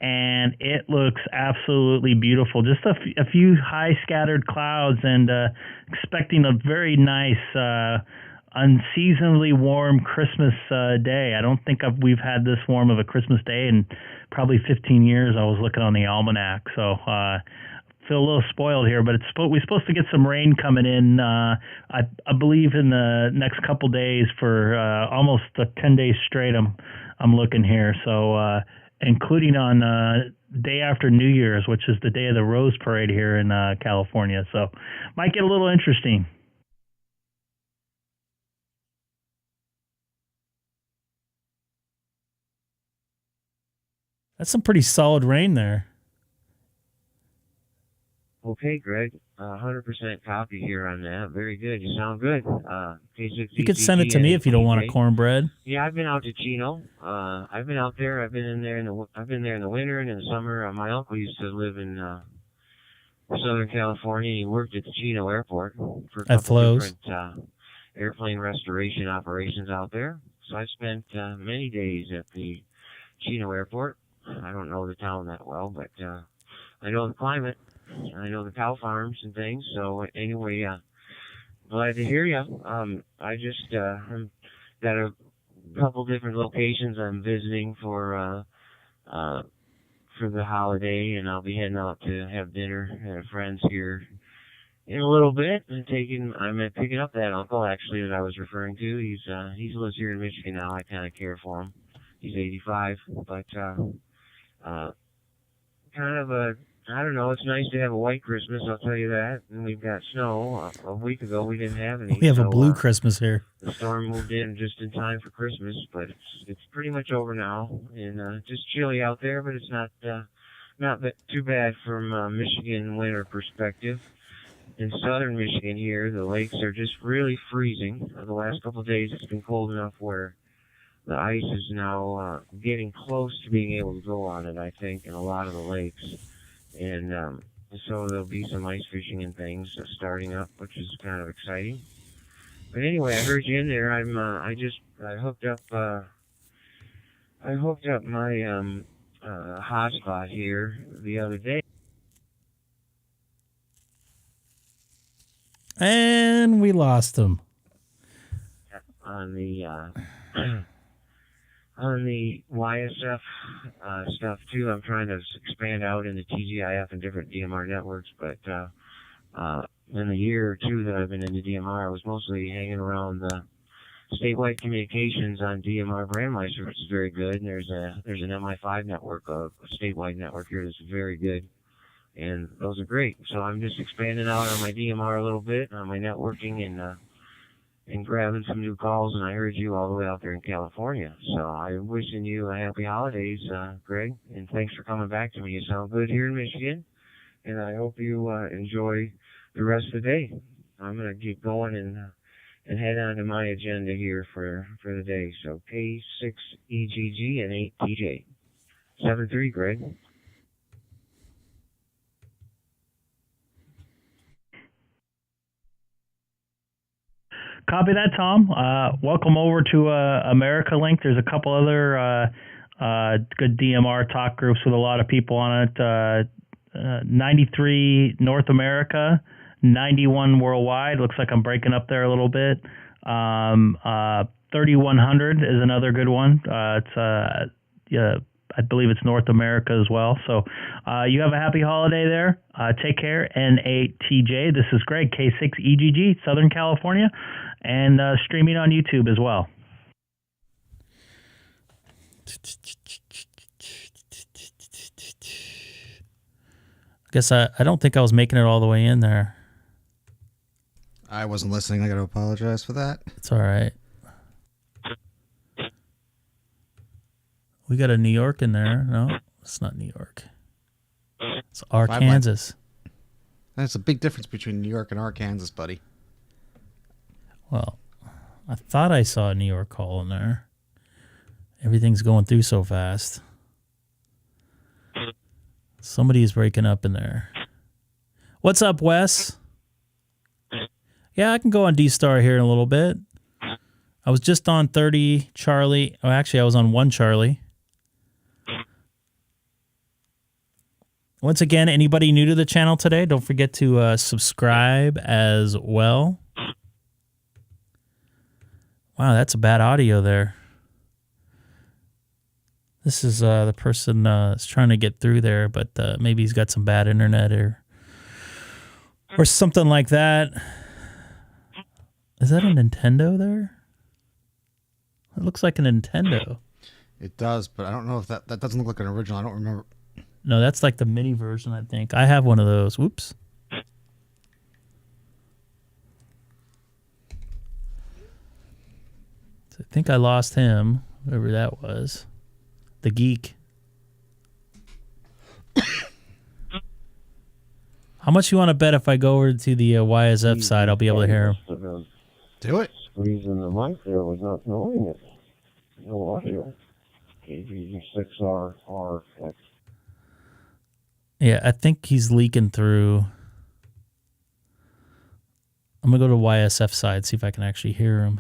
and it looks absolutely beautiful. Just a few high scattered clouds, and expecting a very nice unseasonably warm Christmas day. I don't think we've had this warm of a Christmas day in probably 15 years. I was looking on the almanac, so feel a little spoiled here. But we're supposed to get some rain coming in. I believe in the next couple days for almost 10 days straight. I'm looking here, so including on day after New Year's, which is the day of the Rose Parade here in California. So might get a little interesting. That's some pretty solid rain there. Okay, Greg, 100% copy here on that. Very good. You sound good. You could send it to me if you don't want a cornbread. Yeah, I've been out to Chino. I've been out there. I've been there in the winter and in the summer. My uncle used to live in Southern California. He worked at the Chino airport for a couple different airplane restoration operations out there. So I spent many days at the Chino airport. I don't know the town that well, but I know the climate. I know the cow farms and things. So anyway, glad to hear you. I just got a couple different locations I'm visiting for the holiday, and I'll be heading out to have dinner at a friend's here in a little bit. I'm picking up that uncle actually that I was referring to. He lives here in Michigan now. I kind of care for him. He's 85, but kind of I don't know, it's nice to have a white Christmas, I'll tell you that. And we've got snow. A week ago we didn't have any. We have a blue Christmas here. The storm moved in just in time for Christmas, but it's pretty much over now. And just chilly out there, but it's not too bad from Michigan winter perspective. In southern Michigan here, the lakes are just really freezing. The last couple of days it's been cold enough where the ice is now getting close to being able to go on it, I think, in a lot of the lakes. And so there'll be some ice fishing and things starting up, which is kind of exciting. But anyway, I heard you in there. I hooked up my hotspot here the other day. And we lost him. On the YSF stuff too, I'm trying to expand out into TGIF and different DMR networks, but in the year or two that I've been in the DMR, I was mostly hanging around the statewide communications on DMR Brandmeister, which is very good, and there's an MI5 network, a statewide network here that's very good, and those are great. So I'm just expanding out on my DMR a little bit, on my networking, and grabbing some new calls, and I heard you all the way out there in California. So I'm wishing you a happy holidays, Greg, and thanks for coming back to me. You sound good here in Michigan, and I hope you enjoy the rest of the day. I'm going to keep going and head on to my agenda here for the day. So K6EGG and 8TJ. 7-3, Greg. Copy that, Tom. Welcome over to America Link. There's a couple other good DMR talk groups with a lot of people on it. 93 North America, 91 worldwide. Looks like I'm breaking up there a little bit. 3100 is another good one. I believe it's North America as well. So you have a happy holiday there. Take care. NATJ. This is Greg, K6EGG, Southern California, and streaming on YouTube as well. I guess I don't think I was making it all the way in there. I wasn't listening. I got to apologize for that. It's all right. We got a New York in there. No, it's not New York. It's Arkansas. That's a big difference between New York and Arkansas, buddy. Well, I thought I saw a New York call in there. Everything's going through so fast. Somebody's breaking up in there. What's up, Wes? Yeah, I can go on DStar here in a little bit. I was just on 30 Charlie. Oh, actually, I was on 1 Charlie. Once again, anybody new to the channel today, don't forget to subscribe as well. Wow, that's a bad audio there. This is the person that's trying to get through there, but maybe he's got some bad internet or something like that. Is that a Nintendo there? It looks like a Nintendo. It does, but I don't know if that doesn't look like an original. I don't remember. No, that's like the mini version, I think. I have one of those. Whoops. So I think I lost him, whoever that was. The geek. How much you want to bet if I go over to the YSF side, I'll be able to hear him? Do it. Squeezing the mic there was not knowing it. No audio. KG6RRX. Yeah, I think he's leaking through. I'm going to go to YSF side, see if I can actually hear him.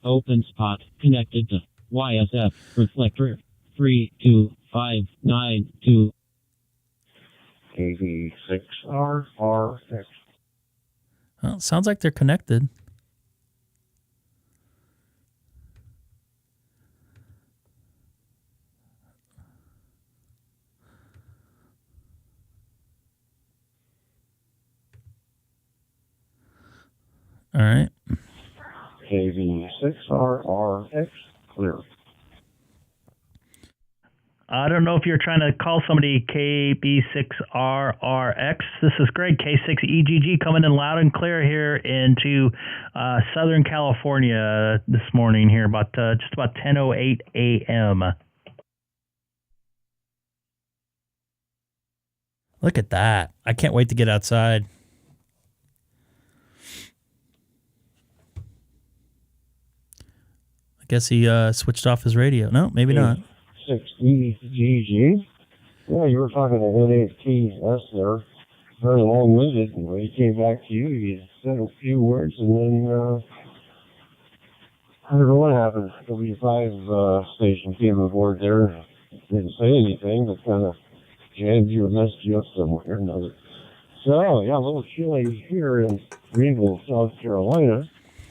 Open spot connected to YSF reflector 32592. KG6RRX. Well, sounds like they're connected. All right. KV6RRX clear. I don't know if you're trying to call somebody KB6RRX. This is Greg, K6EGG, coming in loud and clear here into Southern California this morning here, just about 10:08 a.m. Look at that. I can't wait to get outside. I guess he switched off his radio. No, maybe not. K6EGG. Yeah, you were talking to NATS there. Very long-winded. And when he came back to you, you said a few words, and then I don't know what happened. W5 station came aboard there. Didn't say anything, but kind of jammed you or messed you up somewhere or another. So, yeah, a little chilly here in Greenville, South Carolina.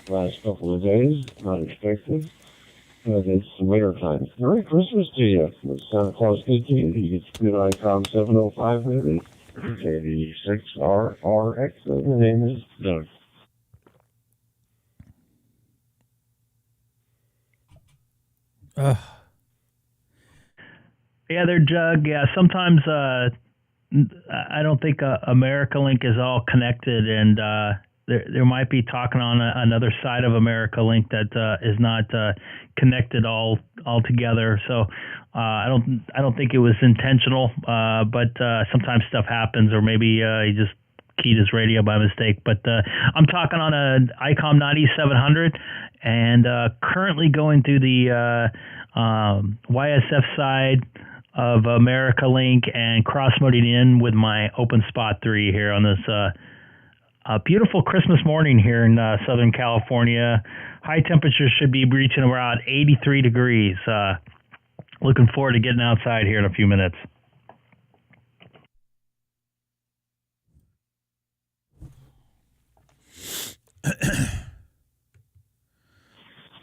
Last couple of days, not expected. But it's winter time. Merry Christmas to you. Was Santa Claus good to you? You get good Icom 705 maybe? KD6RRX. The name is Doug. Yeah, they're Jug. Yeah, sometimes I don't think America Link is all connected, and there might be talking on another side of America Link that is not connected all together. So I don't think it was intentional, but sometimes stuff happens, or maybe he just keyed his radio by mistake. But I'm talking on an Icom 9700, and currently going through the YSF side of America Link and cross-moding in with my Open Spot 3 here on this A beautiful Christmas morning here in Southern California. High temperatures should be reaching around 83 degrees. Looking forward to getting outside here in a few minutes.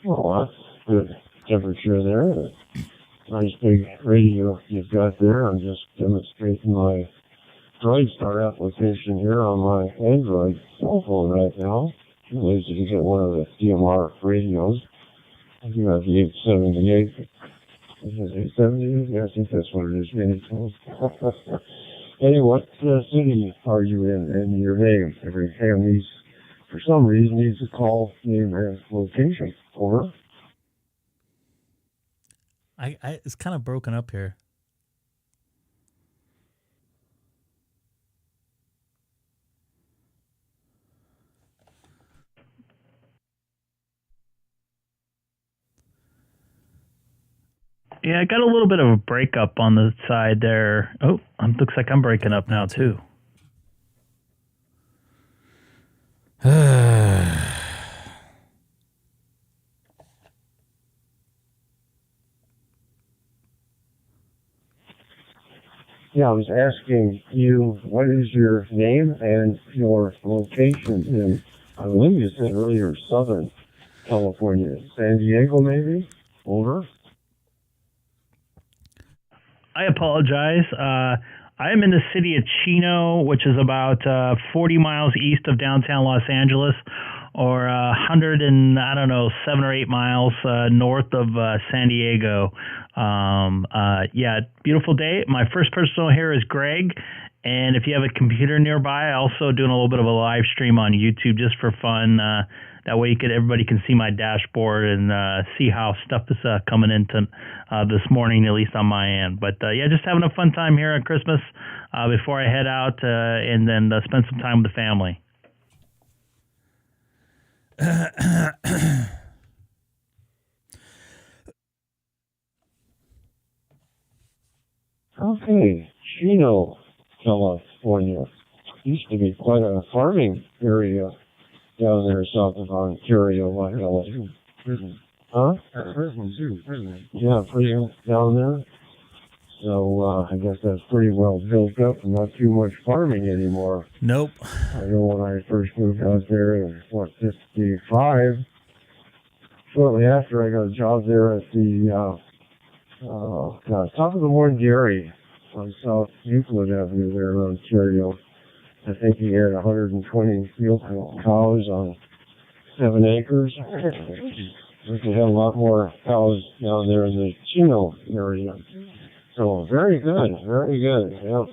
Well, that's good temperature there. Nice big radio you've got there. I'm just demonstrating my DStar application here on my Android cell phone right now. Too lazy to get one of the DMR radios. I do have the 878. Is it 878? Yeah, I think that's what it is. Maybe. Anyway, what city are you in? And your name. Every ham needs, for some reason, needs to call name and location. Over. It's kind of broken up here. Yeah, I got a little bit of a breakup on the side there. Oh, looks like I'm breaking up now too. Yeah, I was asking you, what is your name and your location in, I believe you said earlier, Southern California. San Diego, maybe? Over. I apologize. I am in the city of Chino, which is about 40 miles east of downtown Los Angeles, or 7 or 8 miles north of San Diego. Yeah, beautiful day. My first personal here is Greg, and if you have a computer nearby, I'm also doing a little bit of a live stream on YouTube just for fun. That way everybody can see my dashboard and see how stuff is coming into this morning, at least on my end. But yeah, just having a fun time here at Christmas before I head out and then spend some time with the family. Okay, Chino, California. Used to be quite a farming area down there south of Ontario. Huh? Yeah, pretty down there. So I guess that's pretty well built up and not too much farming anymore. Nope. I know when I first moved out there in, 55, shortly after I got a job there at the top of the Morn Dairy on South Euclid Avenue there in Ontario. I think he had 120 field cows on 7 acres. We could have a lot more cows down there in the Chino area. So very good, very good. Yeah.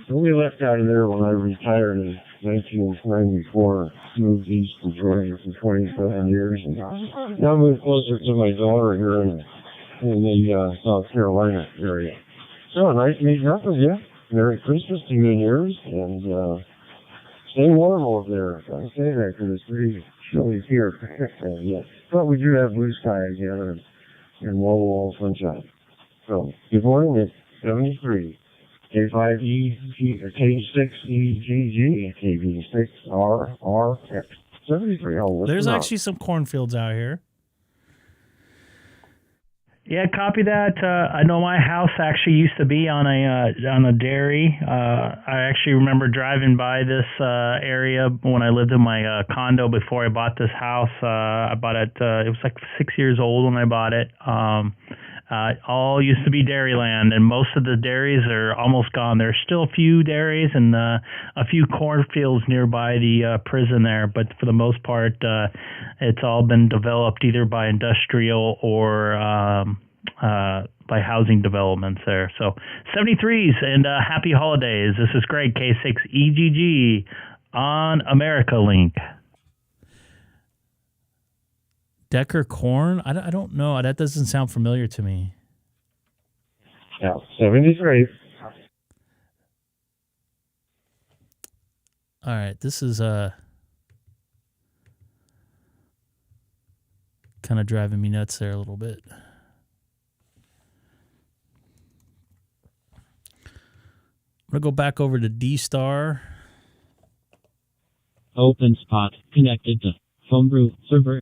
So we left out of there when I retired in 1994, moved east to Georgia for 27 years, and now moved closer to my daughter here in the South Carolina area. So nice meeting up with you. Merry Christmas to you and yours, and stay warm over there. I say that because it's pretty chilly here. Yeah. But we do have blue sky again and wall sunshine. So, good morning, it's 73. K6EGG, KB6RRX. 73. Oh, there's actually some cornfields out here. Yeah, copy that. I know my house actually used to be on a dairy. I actually remember driving by this area when I lived in my condo before I bought this house. I bought it. It was like 6 years old when I bought it. All used to be dairy land, and most of the dairies are almost gone. There's still a few dairies and a few cornfields nearby the prison there, but for the most part, it's all been developed either by industrial or by housing developments there. So 73s and happy holidays. This is Greg, K6EGG on America Link. Decker corn? I don't know. That doesn't sound familiar to me. Yeah, 73. All right, this is kind of driving me nuts there a little bit. I'm going to go back over to DStar. Open spot connected to Homebrew server.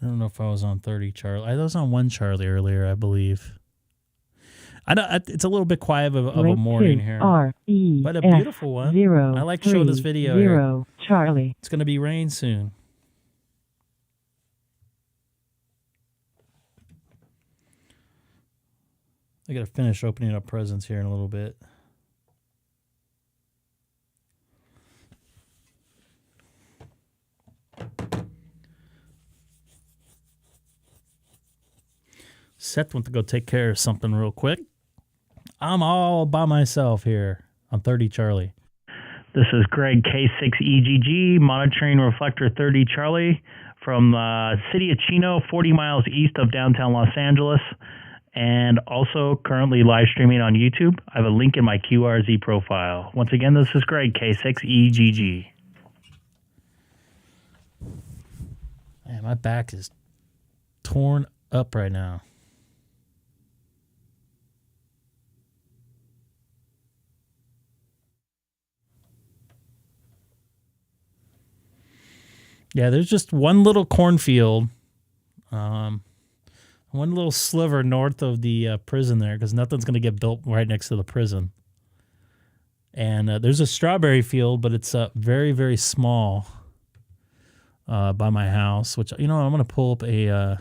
I don't know if I was on 30 Charlie. I was on 1 Charlie earlier, I believe. I know it's a little bit quiet of a morning here, but a beautiful one. I like to show this video here. Charlie. It's going to be rain soon. I got to finish opening up presents here in a little bit. Seth went to go take care of something real quick. I'm all by myself here on 30 Charlie. This is Greg K6EGG, monitoring reflector 30 Charlie from city of Chino, 40 miles east of downtown Los Angeles, and also currently live streaming on YouTube. I have a link in my QRZ profile. Once again, this is Greg K6EGG. Man, my back is torn up right now. Yeah, there's just one little cornfield, one little sliver north of the prison there, because nothing's going to get built right next to the prison. And there's a strawberry field, but it's very, very small by my house, which, you know, I'm going to pull up a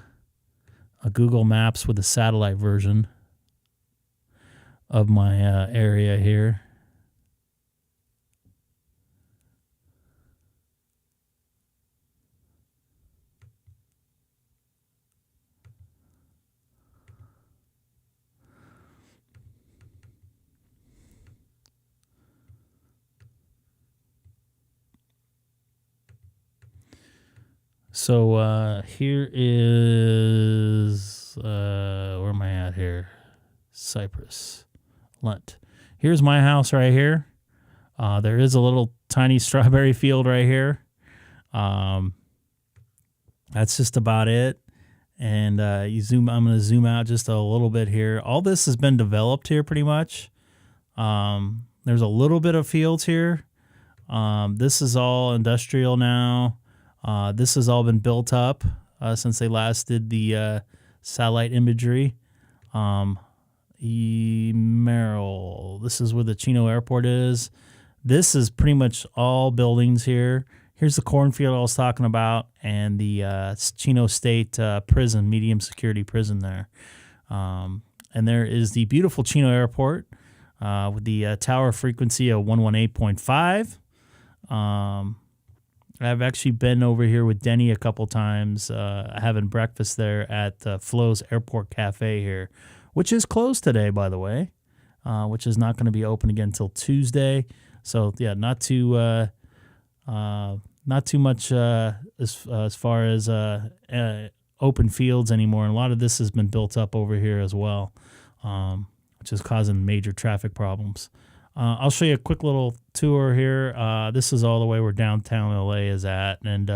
Google Maps with a satellite version of my area here. So here is, where am I at here? Cypress, Lunt. Here's my house right here. There is a little tiny strawberry field right here. That's just about it. And I'm going to zoom out just a little bit here. All this has been developed here pretty much. There's a little bit of fields here. This is all industrial now. This has all been built up since they last did the satellite imagery. Merrill. This is where the Chino Airport is. This is pretty much all buildings here. Here's the cornfield I was talking about, and the Chino State prison, medium security prison there. And there is the beautiful Chino Airport with the tower frequency of 118.5. I've actually been over here with Denny a couple times, having breakfast there at Flo's Airport Cafe here, which is closed today, by the way, which is not going to be open again until Tuesday. So yeah, not too much as far as open fields anymore. And a lot of this has been built up over here as well, which is causing major traffic problems. I'll show you a quick little tour here. This is all the way where downtown LA is at. And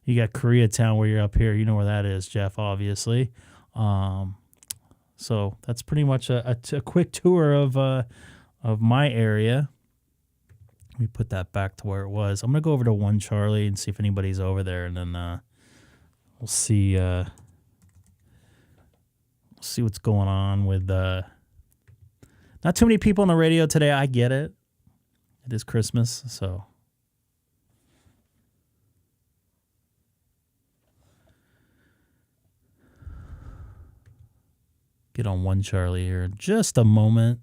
you got Koreatown where you're up here. You know where that is, Jeff, obviously. So that's pretty much a quick tour of my area. Let me put that back to where it was. I'm going to go over to 1 Charlie and see if anybody's over there. And then we'll see what's going on with... Not too many people on the radio today. I get it. It is Christmas, so. Get on 1 Charlie here in just a moment.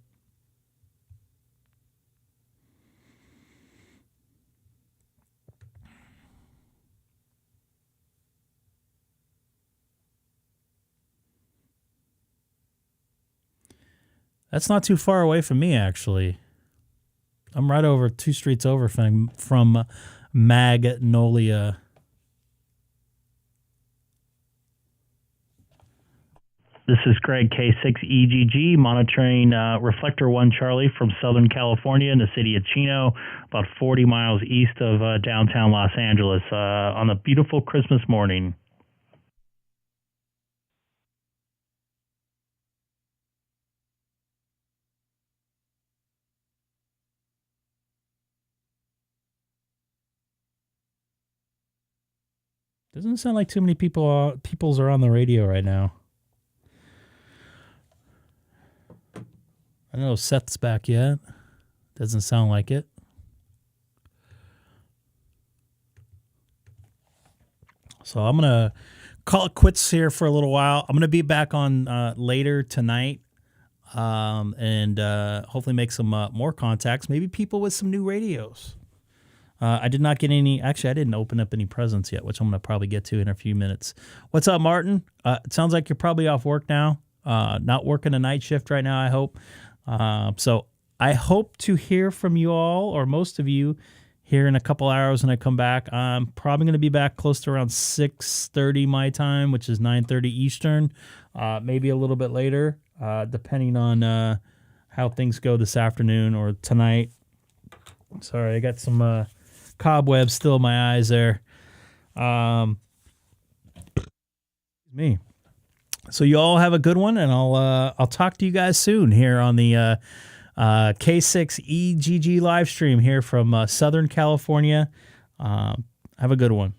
That's not too far away from me, actually. I'm right over 2 streets over from Magnolia. This is Greg, K6EGG, monitoring Reflector 1 Charlie from Southern California in the city of Chino, about 40 miles east of downtown Los Angeles, on a beautiful Christmas morning. Doesn't sound like too many peoples are on the radio right now. I don't know if Seth's back yet. Doesn't sound like it. So I'm going to call it quits here for a little while. I'm going to be back on later tonight and hopefully make some more contacts. Maybe people with some new radios. I did not get any. Actually, I didn't open up any presents yet, which I'm going to probably get to in a few minutes. What's up, Martin? It sounds like you're probably off work now. Not working a night shift right now, I hope. So I hope to hear from you all, or most of you, here in a couple hours when I come back. I'm probably going to be back close to around 6:30 my time, which is 9:30 Eastern, maybe a little bit later, depending on how things go this afternoon or tonight. Sorry, I got some cobwebs still in my eyes there. Me. So you all have a good one, and I'll talk to you guys soon here on the K6EGG live stream here from Southern California. Have a good one.